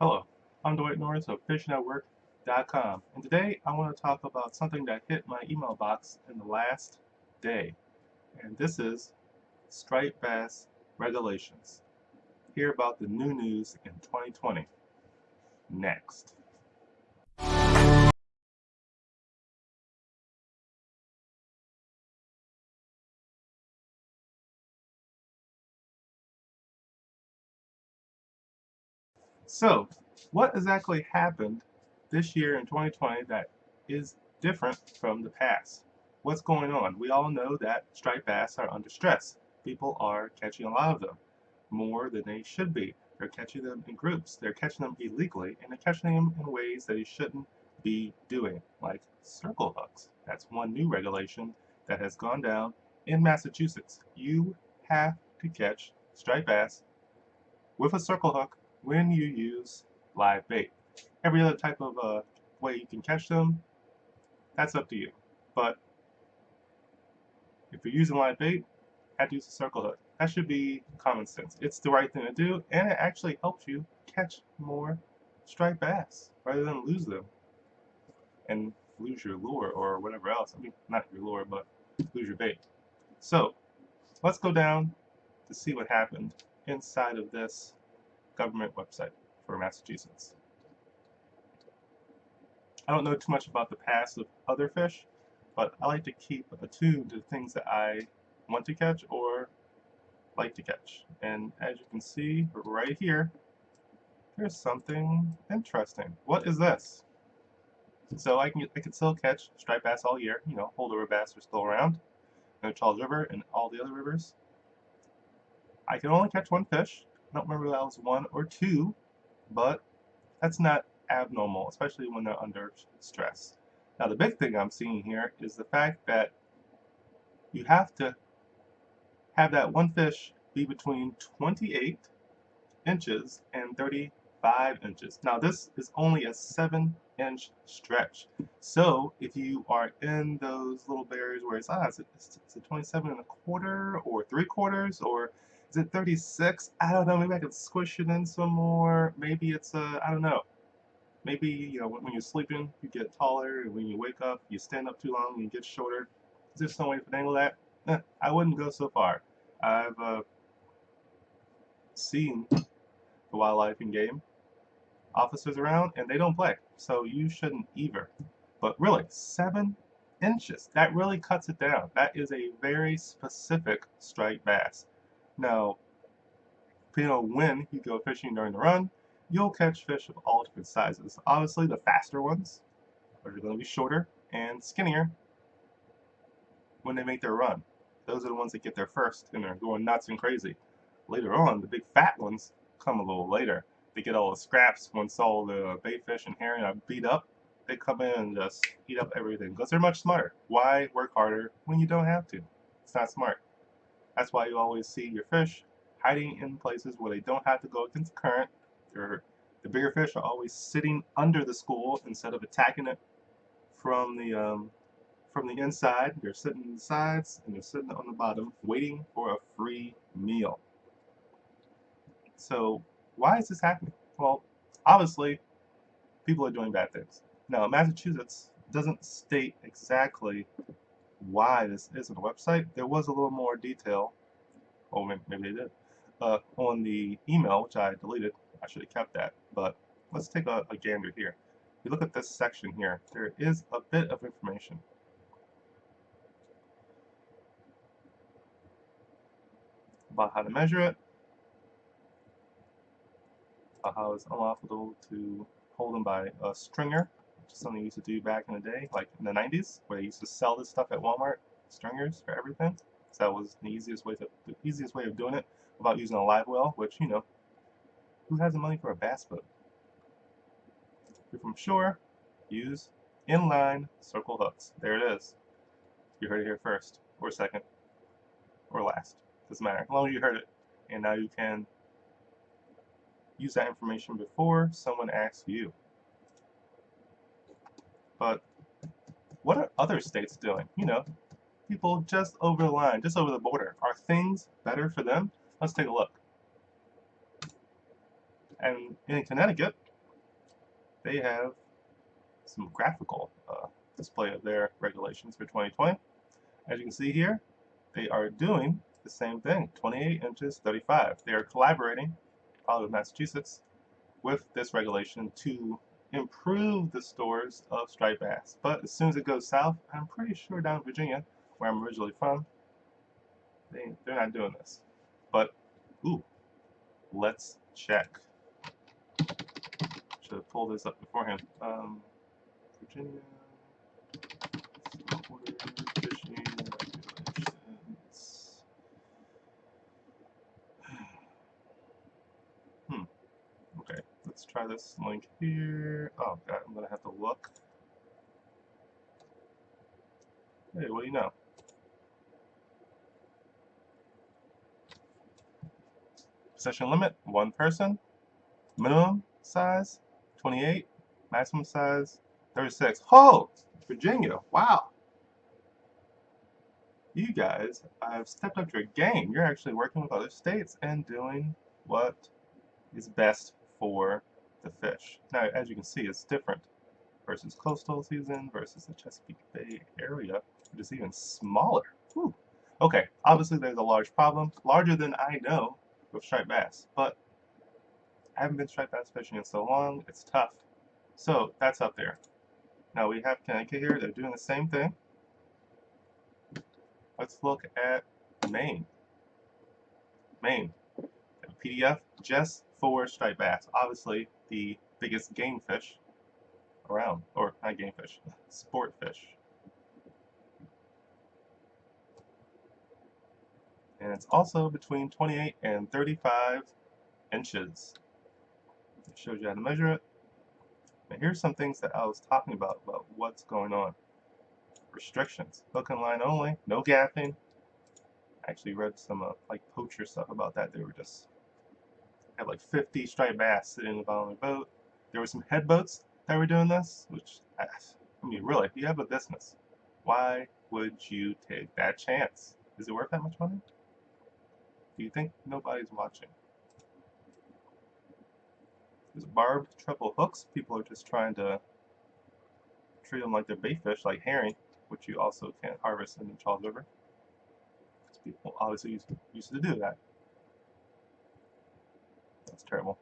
Hello, I'm Dwight Norris of fishnetwork.com, and today I want to talk about something that hit my email box in the last day, and this is striped bass regulations. Hear about the new news in 2020 next. So, what exactly happened this year in 2020 that is different from the past? What's going on? We all know that striped bass are under stress. People are catching a lot of them, more than they should be. They're catching them in groups. They're catching them illegally, and they're catching them in ways that you shouldn't be doing, like circle hooks. That's one new regulation that has gone down in Massachusetts. You have to catch striped bass with a circle hook when you use live bait. Every other type of way you can catch them, that's up to you. But if you're using live bait, you have to use a circle hook. That should be common sense. It's the right thing to do, and it actually helps you catch more striped bass rather than lose them and lose your lure or whatever else. I mean, not your lure, but lose your bait. So let's go down to see what happened inside of this government website for Massachusetts. I don't know too much about the past of other fish, but I like to keep attuned to things that I want to catch or like to catch. And as you can see right here, there's something interesting. What is this? So I can still catch striped bass all year. You know, holdover bass are still around. No Charles River and all the other rivers. I can only catch one fish. I don't remember if that was one or two, but that's not abnormal, especially when they're under stress. Now, the big thing I'm seeing here is the fact that you have to have that one fish be between 28 inches and 35 inches. Now, this is only a 7-inch stretch. So, if you are in those little barriers where is it 27 and a quarter or 3/4 or is it 36? I don't know. Maybe I could squish it in some more. Maybe it's I don't know. Maybe when you're sleeping, you get taller, and when you wake up, you stand up too long and you get shorter. Is there some way to finagle that? I wouldn't go so far. I've seen the wildlife and game officers around, and they don't play, so you shouldn't either. But really, 7 inches, that really cuts it down. That is a very specific striped bass. Now, depending on when you go fishing during the run, you'll catch fish of all different sizes. Obviously, the faster ones are going to be shorter and skinnier when they make their run. Those are the ones that get there first and are going nuts and crazy. Later on, the big fat ones come a little later. They get all the scraps once all the bait fish and herring are beat up. They come in and just eat up everything because they're much smarter. Why work harder when you don't have to? It's not smart. That's why you always see your fish hiding in places where they don't have to go against the current. The bigger fish are always sitting under the school instead of attacking it from the inside. They're sitting on the sides and they're sitting on the bottom waiting for a free meal. So why is this happening? Well, obviously people are doing bad things. Now, Massachusetts doesn't state exactly why this is on the website. There was a little more detail, or maybe they did, on the email, which I deleted. I should have kept that, but let's take a gander here. If you look at this section here, there is a bit of information about how to measure it, how it's unlawful to hold them by a stringer, which is something you used to do back in the day, like in the 90s, where they used to sell this stuff at Walmart, stringers for everything. So that was the easiest way of doing it without using a live well, which, who has the money for a bass boat? If you're from shore, use inline circle hooks. There it is. You heard it here first, or second, or last. Doesn't matter. As long as you heard it. And now you can use that information before someone asks you. But what are other states doing? People just over the line, just over the border. Are things better for them? Let's take a look. And in Connecticut, they have some graphical display of their regulations for 2020. As you can see here, they are doing the same thing, 28 inches, 35. They are collaborating, probably with Massachusetts, with this regulation to improve the stores of striped bass. But as soon as it goes south, I'm pretty sure down in Virginia, where I'm originally from, they're not doing this. But, ooh, let's check. Should have pulled this up beforehand. Virginia, saltwater fishing regulations. Okay, let's try this link here. Oh god, I'm gonna have to look. Hey, what do you know? Possession limit, 1 person. Minimum size, 28. Maximum size, 36. Oh! Virginia, wow! You guys have stepped up your game. You're actually working with other states and doing what is best for the fish. Now, as you can see, it's different versus coastal season versus the Chesapeake Bay area, which is even smaller. Whew. Okay, obviously there's a large problem, larger than I know, with striped bass, but I haven't been striped bass fishing in so long, it's tough. So that's up there. Now we have Connecticut here, they're doing the same thing. Let's look at Maine. Maine, a PDF just for striped bass. Obviously the biggest game fish around, or not game fish, sport fish. And it's also between 28 and 35 inches. It shows you how to measure it. And here's some things that I was talking about what's going on. Restrictions. Hook and line only, no gaffing. I actually read some like poacher stuff about that. They were just had like 50 striped bass sitting in the bottom of the boat. There were some head boats that were doing this, which I mean, really, if you have a business, why would you take that chance? Is it worth that much money? Do you think nobody's watching? There's barbed treble hooks. People are just trying to treat them like they're bait fish, like herring, which you also can't harvest in the Charles River. Because people obviously used to do that. That's terrible.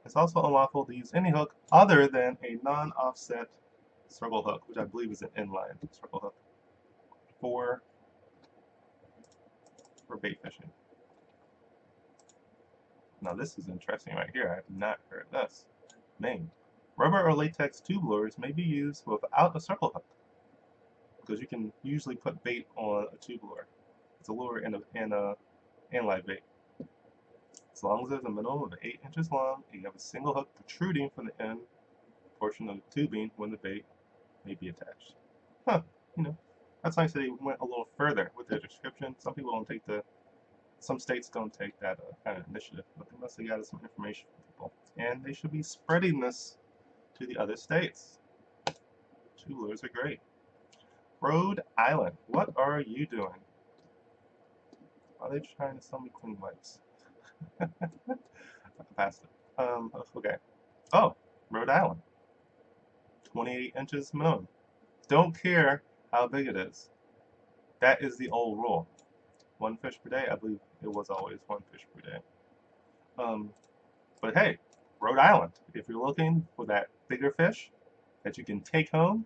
It's also unlawful to use any hook other than a non-offset circle hook, which I believe is an inline circle hook, for bait fishing. Now this is interesting right here. I have not heard this. Maine. Rubber or latex tube lures may be used without a circle hook, because you can usually put bait on a tube lure. It's a lure and a live bait. As long as there's a minimum of 8 inches long, and you have a single hook protruding from the end portion of the tubing when the bait may be attached. Huh, you know, that's nice that they went a little further with their description. Some people don't take some states don't take that kind of initiative, but they must have got some information from people. And they should be spreading this to the other states. Tube lures are great. Rhode Island, what are you doing? Are they trying to sell me clean wipes? I passed it. Okay. Oh, Rhode Island. 28 inches minimum. Don't care how big it is. That is the old rule. 1 fish per day. I believe it was always 1 fish per day. But hey, Rhode Island. If you're looking for that bigger fish that you can take home,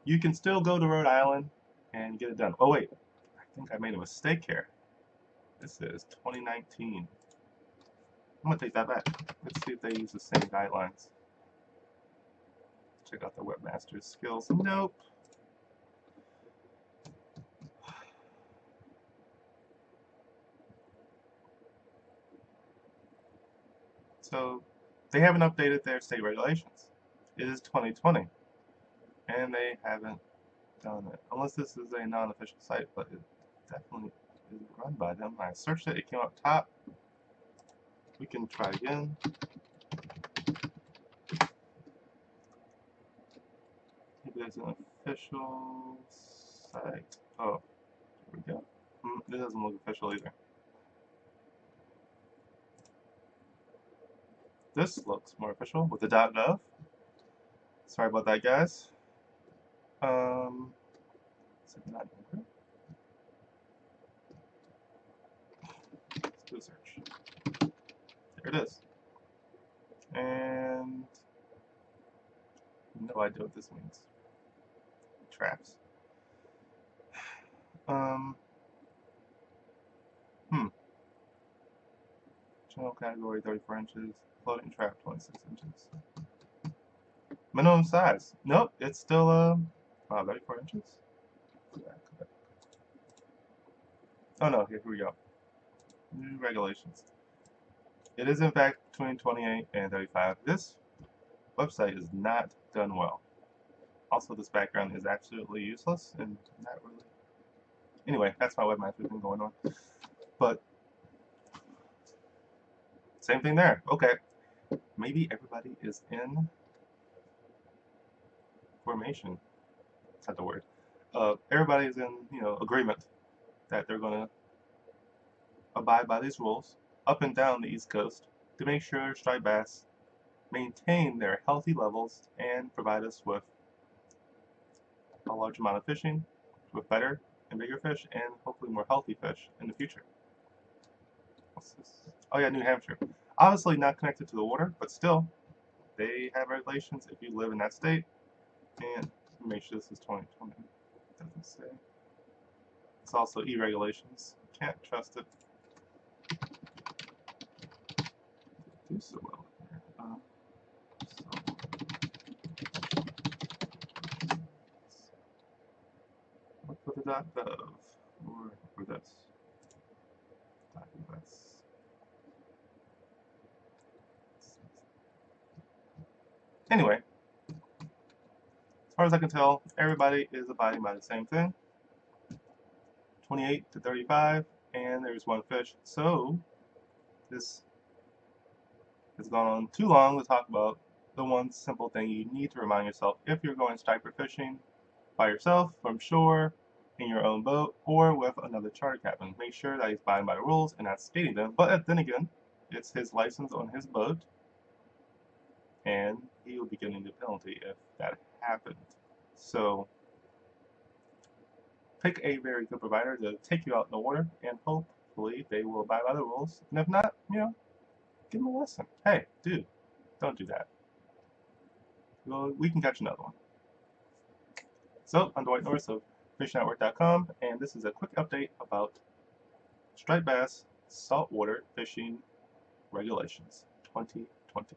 you can still go to Rhode Island and get it done. Oh wait, I think I made a mistake here. This is 2019. I'm gonna take that back. Let's see if they use the same guidelines. Check out the webmaster's skills. Nope. So they haven't updated their state regulations. It is 2020, and they haven't done it. Unless this is a non-official site, but it definitely is run by them. I searched it, it came up top. We can try again. Maybe there's an official site. Oh, here we go. It doesn't look official either. This looks more official with the .gov. Sorry about that, guys. Is it not open? Let's do a search. There it is. And no idea what this means. Traps. Hmm. Channel category 34 inches. Floating trap 26 inches. Minimum size. Nope, it's still 34 inches. Oh no, here we go. New regulations. It is in fact between 28 and 35. This website is not done well. Also, this background is absolutely useless and not really. Anyway, that's my webmaster thing going on. But same thing there. Okay, maybe everybody is in formation. That's not the word. Everybody is in agreement that they're going to abide by these rules up and down the East Coast to make sure striped bass maintain their healthy levels and provide us with a large amount of fishing, with better and bigger fish, and hopefully more healthy fish in the future. What's this? Oh yeah, New Hampshire. Obviously not connected to the water, but still, they have regulations if you live in that state. And make sure this is 2020. It doesn't say. It's also e-regulations. Can't trust it. Do so well here. Look for the .gov or for this. .us. Anyway, as far as I can tell, everybody is abiding by the same thing. 28 to 35, and there's one fish. So this has gone on too long to talk about the one simple thing you need to remind yourself if you're going striper fishing by yourself, from shore, in your own boat, or with another charter captain. Make sure that he's abiding by the rules and not skating them. But then again, it's his license on his boat, and he will be getting the penalty if that happened. So pick a very good provider to take you out in the water, and hopefully they will abide by the rules. And if not, give them a lesson. Hey, dude, don't do that. Well, we can catch another one. So, I'm Dwight Norris of FishNetwork.com, and this is a quick update about striped bass saltwater fishing regulations 2020.